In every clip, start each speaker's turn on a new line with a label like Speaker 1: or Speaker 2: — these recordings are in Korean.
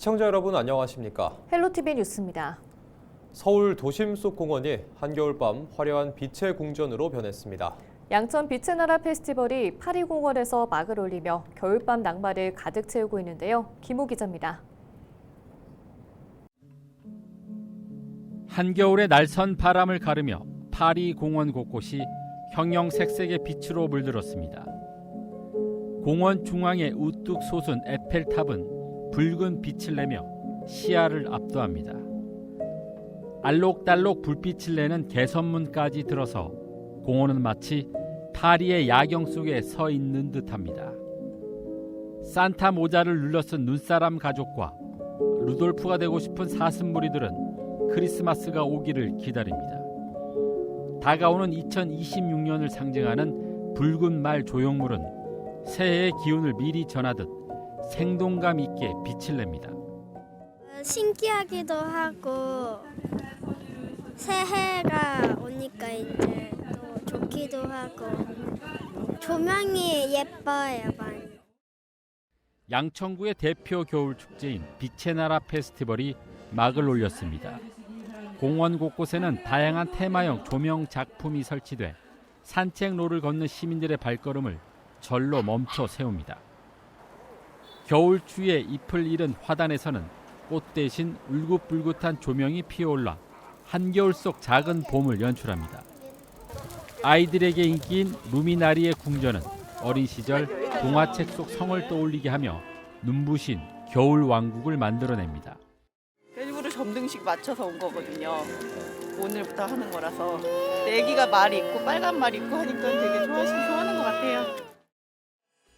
Speaker 1: 시청자 여러분 안녕하십니까?
Speaker 2: 헬로티비 뉴스입니다.
Speaker 1: 서울 도심 속 공원이 한겨울밤 화려한 빛의 궁전으로 변했습니다.
Speaker 2: 양천 빛의 나라 페스티벌이 파리공원에서 막을 올리며 겨울밤 낭만을 가득 채우고 있는데요. 김호 기자입니다.
Speaker 3: 한겨울의 날선 바람을 가르며 파리 공원 곳곳이 형형색색의 빛으로 물들었습니다. 공원 중앙에 우뚝 솟은 에펠탑은 붉은 빛을 내며 시야를 압도합니다. 알록달록 불빛을 내는 개선문까지 들어서 공원은 마치 파리의 야경 속에 서 있는 듯합니다. 산타 모자를 눌러쓴 눈사람 가족과 루돌프가 되고 싶은 사슴무리들은 크리스마스가 오기를 기다립니다. 다가오는 2026년을 상징하는 붉은 말 조형물은 새해의 기운을 미리 전하듯 생동감 있게 빛을 냅니다.
Speaker 4: 신기하기도 하고 새해가 오니까 이제 또 좋기도 하고 조명이 예뻐요 많이.
Speaker 3: 양천구의 대표 겨울 축제인 빛의 나라 페스티벌이 막을 올렸습니다. 공원 곳곳에는 다양한 테마형 조명 작품이 설치돼 산책로를 걷는 시민들의 발걸음을 절로 멈춰 세웁니다. 겨울 추위에 잎을 잃은 화단에서는 꽃 대신 울긋불긋한 조명이 피어올라 한겨울 속 작은 봄을 연출합니다. 아이들에게 인기인 루미나리의 궁전은 어린 시절 동화책 속 성을 떠올리게 하며 눈부신 겨울 왕국을 만들어냅니다.
Speaker 5: 일부러 점등식 맞춰서 온 거거든요. 오늘부터 하는 거라서. 애기가 말이 있고 빨간 말이 있고 하니까 되게 좋아하는 것 같아요.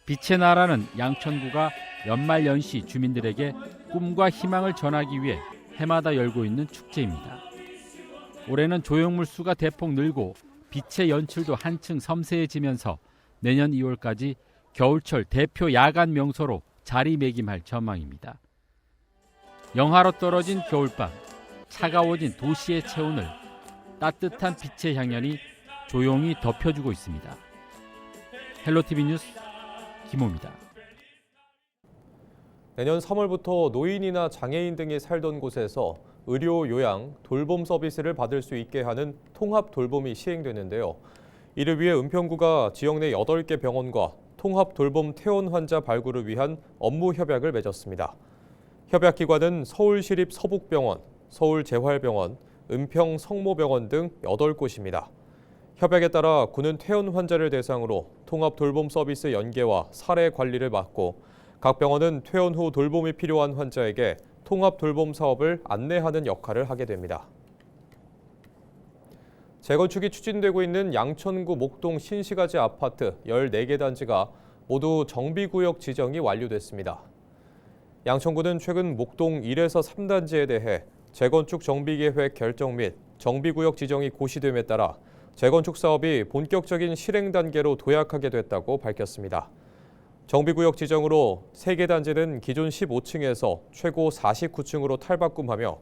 Speaker 3: 빛의 나라는 양천구가 연말연시 주민들에게 꿈과 희망을 전하기 위해 해마다 열고 있는 축제입니다. 올해는 조형물 수가 대폭 늘고 빛의 연출도 한층 섬세해지면서 내년 2월까지 겨울철 대표 야간 명소로 자리매김할 전망입니다. 영하로 떨어진 겨울밤, 차가워진 도시의 체온을 따뜻한 빛의 향연이 조용히 덮여주고 있습니다. 헬로티비 뉴스 김호입니다.
Speaker 1: 내년 3월부터 노인이나 장애인 등이 살던 곳에서 의료, 요양, 돌봄 서비스를 받을 수 있게 하는 통합 돌봄이 시행되는데요. 이를 위해 은평구가 지역 내 8개 병원과 통합 돌봄 퇴원 환자 발굴을 위한 업무 협약을 맺었습니다. 협약기관은 서울시립 서북병원, 서울재활병원, 은평 성모병원 등 8곳입니다. 협약에 따라 구는 퇴원 환자를 대상으로 통합 돌봄 서비스 연계와 사례 관리를 맡고 각 병원은 퇴원 후 돌봄이 필요한 환자에게 통합 돌봄 사업을 안내하는 역할을 하게 됩니다. 재건축이 추진되고 있는 양천구 목동 신시가지 아파트 14개 단지가 모두 정비구역 지정이 완료됐습니다. 양천구는 최근 목동 1에서 3단지에 대해 재건축 정비계획 결정 및 정비구역 지정이 고시됨에 따라 재건축 사업이 본격적인 실행 단계로 도약하게 됐다고 밝혔습니다. 정비구역 지정으로 3개 단지는 기존 15층에서 최고 49층으로 탈바꿈하며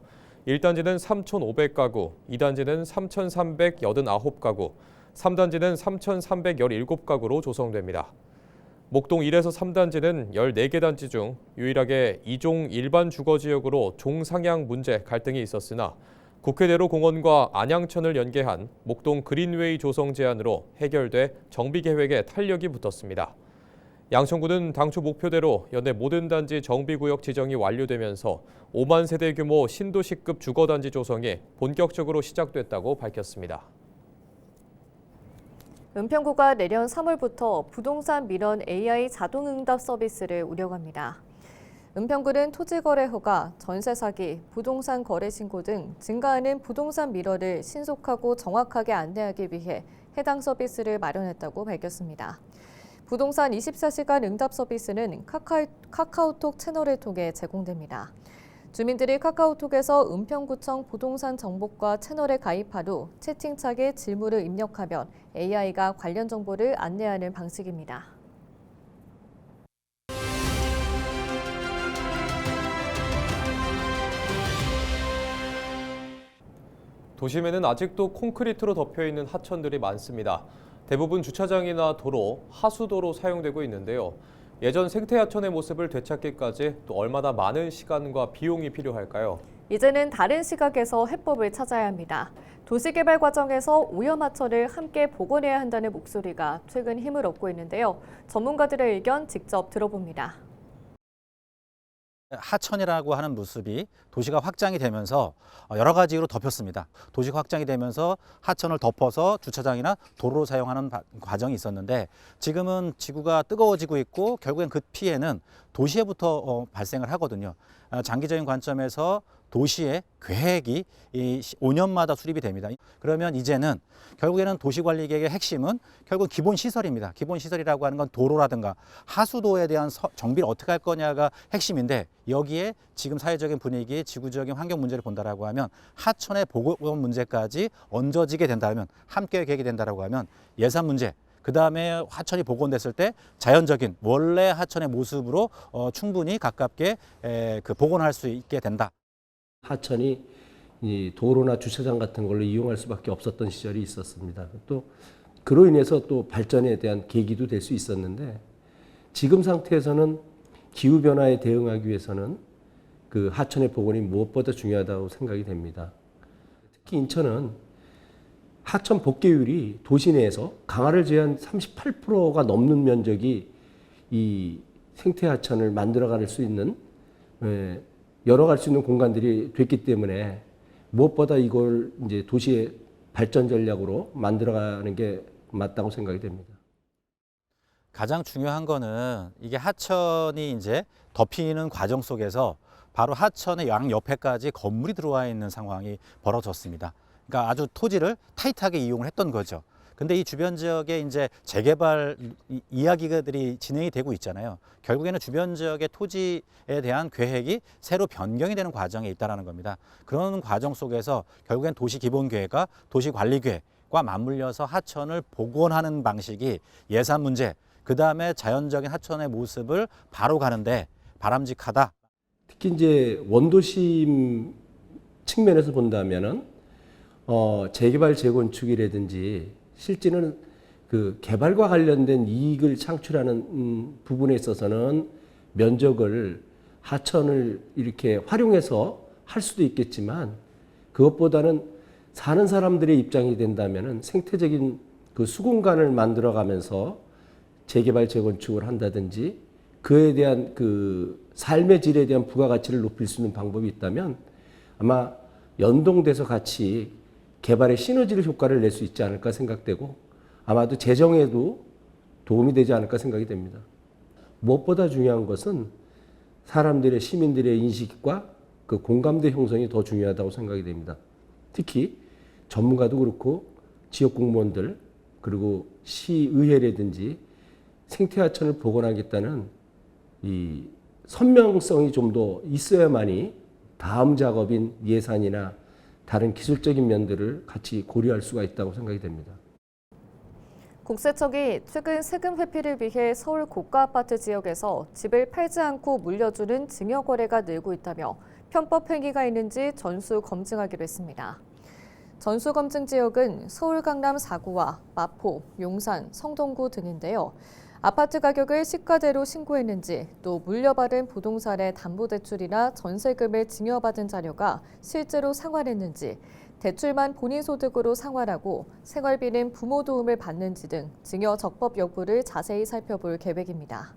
Speaker 1: 1단지는 3,500가구, 2단지는 3,389가구, 3단지는 3,317가구로 조성됩니다. 목동 1에서 3단지는 14개 단지 중 유일하게 2종 일반 주거지역으로 종상향 문제 갈등이 있었으나 국회대로 공원과 안양천을 연계한 목동 그린웨이 조성 제안으로 해결돼 정비계획에 탄력이 붙었습니다. 양천구는 당초 목표대로 연내 모든 단지 정비구역 지정이 완료되면서 5만 세대 규모 신도시급 주거단지 조성이 본격적으로 시작됐다고 밝혔습니다.
Speaker 2: 은평구가 내년 3월부터 부동산 민원 AI 자동응답 서비스를 운영합니다. 은평구는 토지거래 허가, 전세 사기, 부동산 거래 신고 등 증가하는 부동산 민원을 신속하고 정확하게 안내하기 위해 해당 서비스를 마련했다고 밝혔습니다. 부동산 24시간 응답 서비스는 카카오톡 채널을 통해 제공됩니다. 주민들이 카카오톡에서 은평구청 부동산 정보과 채널에 가입한 후 채팅창에 질문을 입력하면 AI가 관련 정보를 안내하는 방식입니다.
Speaker 1: 도심에는 아직도 콘크리트로 덮여있는 하천들이 많습니다. 대부분 주차장이나 도로, 하수도로 사용되고 있는데요. 예전 생태하천의 모습을 되찾기까지 또 얼마나 많은 시간과 비용이 필요할까요?
Speaker 2: 이제는 다른 시각에서 해법을 찾아야 합니다. 도시개발 과정에서 오염하천을 함께 복원해야 한다는 목소리가 최근 힘을 얻고 있는데요. 전문가들의 의견 직접 들어봅니다.
Speaker 6: 하천이라고 하는 모습이 도시가 확장이 되면서 여러 가지로 덮였습니다. 도시가 확장이 되면서 하천을 덮어서 주차장이나 도로로 사용하는 과정이 있었는데 지금은 지구가 뜨거워지고 있고 결국엔 그 피해는 도시에부터 발생을 하거든요. 장기적인 관점에서 도시의 계획이 5년마다 수립이 됩니다. 그러면 이제는 결국에는 도시관리계획의 핵심은 결국 기본시설입니다. 기본시설이라고 하는 건 도로라든가 하수도에 대한 정비를 어떻게 할 거냐가 핵심인데 여기에 지금 사회적인 분위기, 지구적인 환경 문제를 본다라고 하면 하천의 복원 문제까지 얹어지게 된다면 함께 계획이 된다라고 하면 예산 문제, 그 다음에 하천이 복원됐을 때 자연적인 원래 하천의 모습으로 충분히 가깝게 복원할 수 있게 된다.
Speaker 7: 하천이 이 도로나 주차장 같은 걸로 이용할 수밖에 없었던 시절이 있었습니다. 또 그로 인해서 또 발전에 대한 계기도 될 수 있었는데 지금 상태에서는 기후 변화에 대응하기 위해서는 그 하천의 복원이 무엇보다 중요하다고 생각이 됩니다. 특히 인천은 하천 복개율이 도시 내에서 강화를 제한 38%가 넘는 면적이 이 생태 하천을 만들어갈 수 있는 열어갈 수 있는 공간들이 됐기 때문에 무엇보다 이걸 이제 도시의 발전 전략으로 만들어가는 게 맞다고 생각이 됩니다.
Speaker 6: 가장 중요한 거는 이게 하천이 이제 덮이는 과정 속에서 바로 하천의 양 옆에까지 건물이 들어와 있는 상황이 벌어졌습니다. 그러니까 아주 토지를 타이트하게 이용을 했던 거죠. 근데 이 주변 지역에 이제 재개발 이야기들이 진행이 되고 있잖아요. 결국에는 주변 지역의 토지에 대한 계획이 새로 변경이 되는 과정에 있다는 겁니다. 그런 과정 속에서 결국엔 도시기본계획과 도시관리계획과 맞물려서 하천을 복원하는 방식이 예산 문제, 그 다음에 자연적인 하천의 모습을 바로 가는데 바람직하다.
Speaker 7: 특히 이제 원도심 측면에서 본다면은 재개발 재건축이라든지 실제는 그 개발과 관련된 이익을 창출하는 부분에 있어서는 면적을 하천을 이렇게 활용해서 할 수도 있겠지만 그것보다는 사는 사람들의 입장이 된다면은 생태적인 그 수공간을 만들어가면서 재개발 재건축을 한다든지 그에 대한 그 삶의 질에 대한 부가가치를 높일 수 있는 방법이 있다면 아마 연동돼서 같이 개발의 시너지를 효과를 낼 수 있지 않을까 생각되고 아마도 재정에도 도움이 되지 않을까 생각이 됩니다. 무엇보다 중요한 것은 사람들의 시민들의 인식과 그 공감대 형성이 더 중요하다고 생각이 됩니다. 특히 전문가도 그렇고 지역 공무원들 그리고 시의회라든지 생태하천을 복원하겠다는 이 선명성이 좀 더 있어야만이 다음 작업인 예산이나 다른 기술적인 면들을 같이 고려할 수가 있다고 생각이 됩니다.
Speaker 2: 국세청이 최근 세금 회피를 위해 서울 고가 아파트 지역에서 집을 팔지 않고 물려주는 증여 거래가 늘고 있다며 편법 행위가 있는지 전수 검증하기로 했습니다. 전수 검증 지역은 서울 강남 4구와 마포, 용산, 성동구 등인데요. 아파트 가격을 시가대로 신고했는지 또 물려받은 부동산의 담보대출이나 전세금을 증여받은 자료가 실제로 상환했는지 대출만 본인 소득으로 상환하고 생활비는 부모 도움을 받는지 등 증여 적법 여부를 자세히 살펴볼 계획입니다.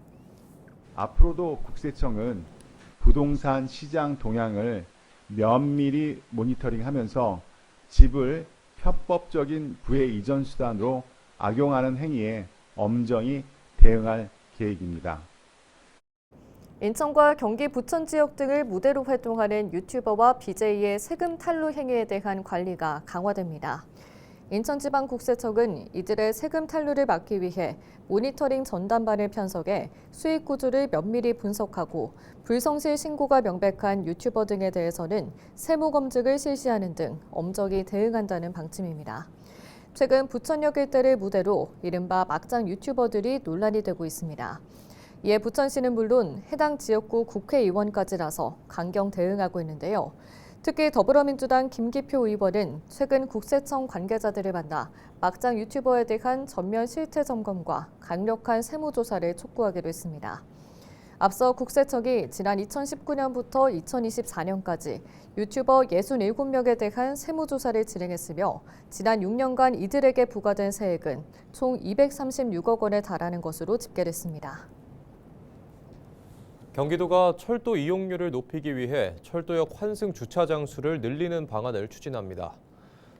Speaker 8: 앞으로도 국세청은 부동산 시장 동향을 면밀히 모니터링하면서 집을 편법적인 부의 이전 수단으로 악용하는 행위에 엄정히 대응할 계획입니다.
Speaker 2: 인천과 경기 부천 지역 등을 무대로 활동하는 유튜버와 BJ의 세금 탈루 행위에 대한 관리가 강화됩니다. 인천지방국세청은 이들의 세금 탈루를 막기 위해 모니터링 전담반을 편성해 수익 구조를 면밀히 분석하고 불성실 신고가 명백한 유튜버 등에 대해서는 세무 검증을 실시하는 등 엄정히 대응한다는 방침입니다. 최근 부천역 일대를 무대로 이른바 막장 유튜버들이 논란이 되고 있습니다. 이에 부천시는 물론 해당 지역구 국회의원까지 나서 강경 대응하고 있는데요. 특히 더불어민주당 김기표 의원은 최근 국세청 관계자들을 만나 막장 유튜버에 대한 전면 실태 점검과 강력한 세무조사를 촉구하기로 했습니다. 앞서 국세청이 지난 2019년부터 2024년까지 유튜버 67명에 대한 세무조사를 진행했으며 지난 6년간 이들에게 부과된 세액은 총 236억 원에 달하는 것으로 집계됐습니다.
Speaker 1: 경기도가 철도 이용률을 높이기 위해 철도역 환승 주차장 수를 늘리는 방안을 추진합니다.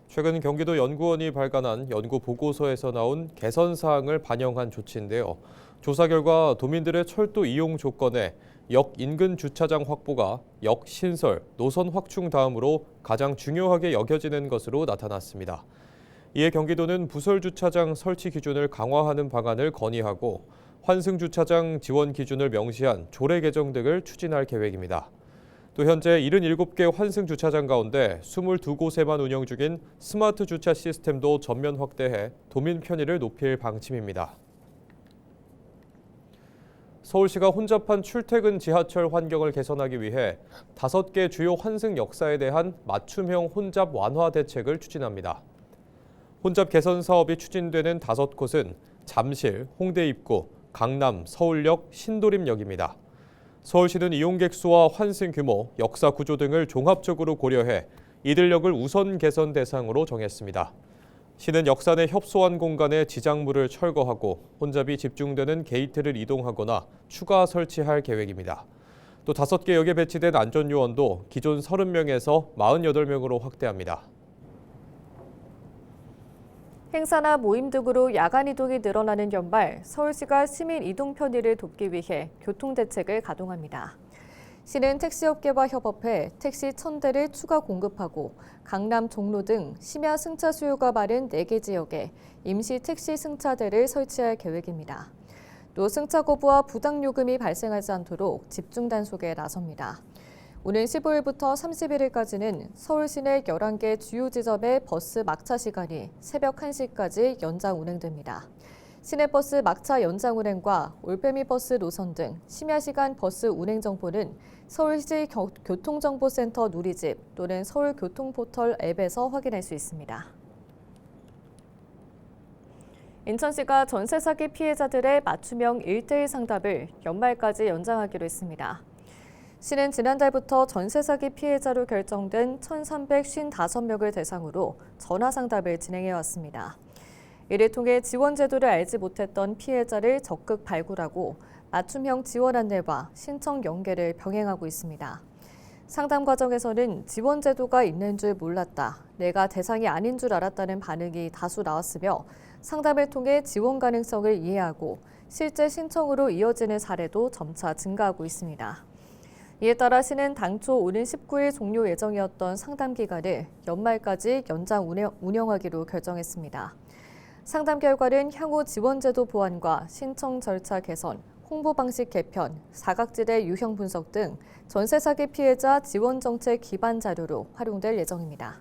Speaker 1: 최근 경기도 연구원이 발간한 연구 보고서에서 나온 개선 사항을 반영한 조치인데요. 조사 결과 도민들의 철도 이용 조건에 역 인근 주차장 확보가 역 신설, 노선 확충 다음으로 가장 중요하게 여겨지는 것으로 나타났습니다. 이에 경기도는 부설 주차장 설치 기준을 강화하는 방안을 건의하고 환승 주차장 지원 기준을 명시한 조례 개정 등을 추진할 계획입니다. 또 현재 77개 환승 주차장 가운데 22곳에만 운영 중인 스마트 주차 시스템도 전면 확대해 도민 편의를 높일 방침입니다. 서울시가 혼잡한 출퇴근 지하철 환경을 개선하기 위해 5개 주요 환승 역사에 대한 맞춤형 혼잡 완화 대책을 추진합니다. 혼잡 개선 사업이 추진되는 5곳은 잠실, 홍대 입구, 강남, 서울역, 신도림역입니다. 서울시는 이용객 수와 환승 규모, 역사 구조 등을 종합적으로 고려해 이들 역을 우선 개선 대상으로 정했습니다. 시는 역사 내 협소한 공간에 지장물을 철거하고 혼잡이 집중되는 게이트를 이동하거나 추가 설치할 계획입니다. 또 5개 역에 배치된 안전요원도 기존 30명에서 48명으로 확대합니다.
Speaker 2: 행사나 모임 등으로 야간 이동이 늘어나는 연말, 서울시가 시민 이동 편의를 돕기 위해 교통대책을 가동합니다. 시는 택시업계와 협업해 택시 1,000대를 추가 공급하고 강남, 종로 등 심야 승차 수요가 많은 4개 지역에 임시 택시 승차대를 설치할 계획입니다. 또 승차 거부와 부당 요금이 발생하지 않도록 집중 단속에 나섭니다. 오는 15일부터 31일까지는 서울 시내 11개 주요 지점의 버스 막차 시간이 새벽 1시까지 연장 운행됩니다. 시내버스 막차 연장 운행과 올빼미 버스 노선 등 심야 시간 버스 운행 정보는 서울시 교통정보센터 누리집 또는 서울교통포털 앱에서 확인할 수 있습니다. 인천시가 전세 사기 피해자들의 맞춤형 1:1 상담을 연말까지 연장하기로 했습니다. 시는 지난달부터 전세 사기 피해자로 결정된 1,355명을 대상으로 전화 상담을 진행해왔습니다. 이를 통해 지원 제도를 알지 못했던 피해자를 적극 발굴하고 맞춤형 지원 안내와 신청 연계를 병행하고 있습니다. 상담 과정에서는 지원 제도가 있는 줄 몰랐다, 내가 대상이 아닌 줄 알았다는 반응이 다수 나왔으며 상담을 통해 지원 가능성을 이해하고 실제 신청으로 이어지는 사례도 점차 증가하고 있습니다. 이에 따라 시는 당초 오는 19일 종료 예정이었던 상담 기간을 연말까지 연장 운영하기로 결정했습니다. 상담 결과는 향후 지원제도 보완과 신청 절차 개선, 홍보 방식 개편, 사각지대 유형 분석 등 전세 사기 피해자 지원 정책 기반 자료로 활용될 예정입니다.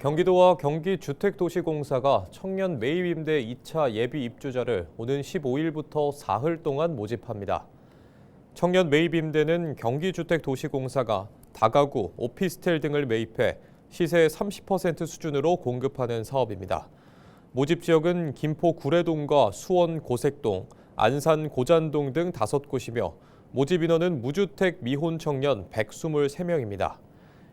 Speaker 1: 경기도와 경기주택도시공사가 청년 매입임대 2차 예비 입주자를 오는 15일부터 사흘 동안 모집합니다. 청년 매입임대는 경기주택도시공사가 다가구, 오피스텔 등을 매입해 시세 30% 수준으로 공급하는 사업입니다. 모집 지역은 김포 구례동과 수원 고색동, 안산 고잔동 등 5곳이며 모집 인원은 무주택 미혼 청년 123명입니다.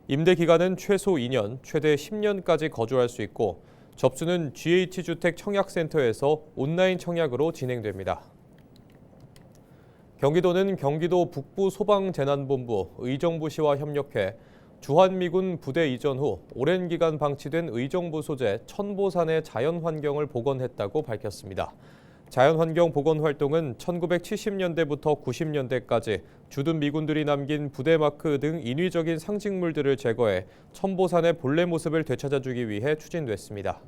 Speaker 1: 임대 기간은 최소 2년, 최대 10년까지 거주할 수 있고 접수는 GH주택 청약센터에서 온라인 청약으로 진행됩니다. 경기도는 경기도 북부소방재난본부, 의정부시와 협력해 주한미군 부대 이전 후 오랜 기간 방치된 의정부 소재 천보산의 자연환경을 복원했다고 밝혔습니다. 자연환경 복원 활동은 1970년대부터 90년대까지 주둔 미군들이 남긴 부대 마크 등 인위적인 상징물들을 제거해 천보산의 본래 모습을 되찾아주기 위해 추진됐습니다.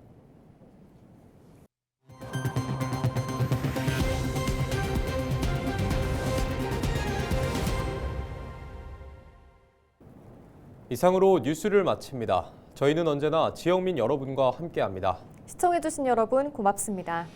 Speaker 1: 이상으로 뉴스를 마칩니다. 저희는 언제나 지역민 여러분과 함께합니다.
Speaker 2: 시청해주신 여러분 고맙습니다.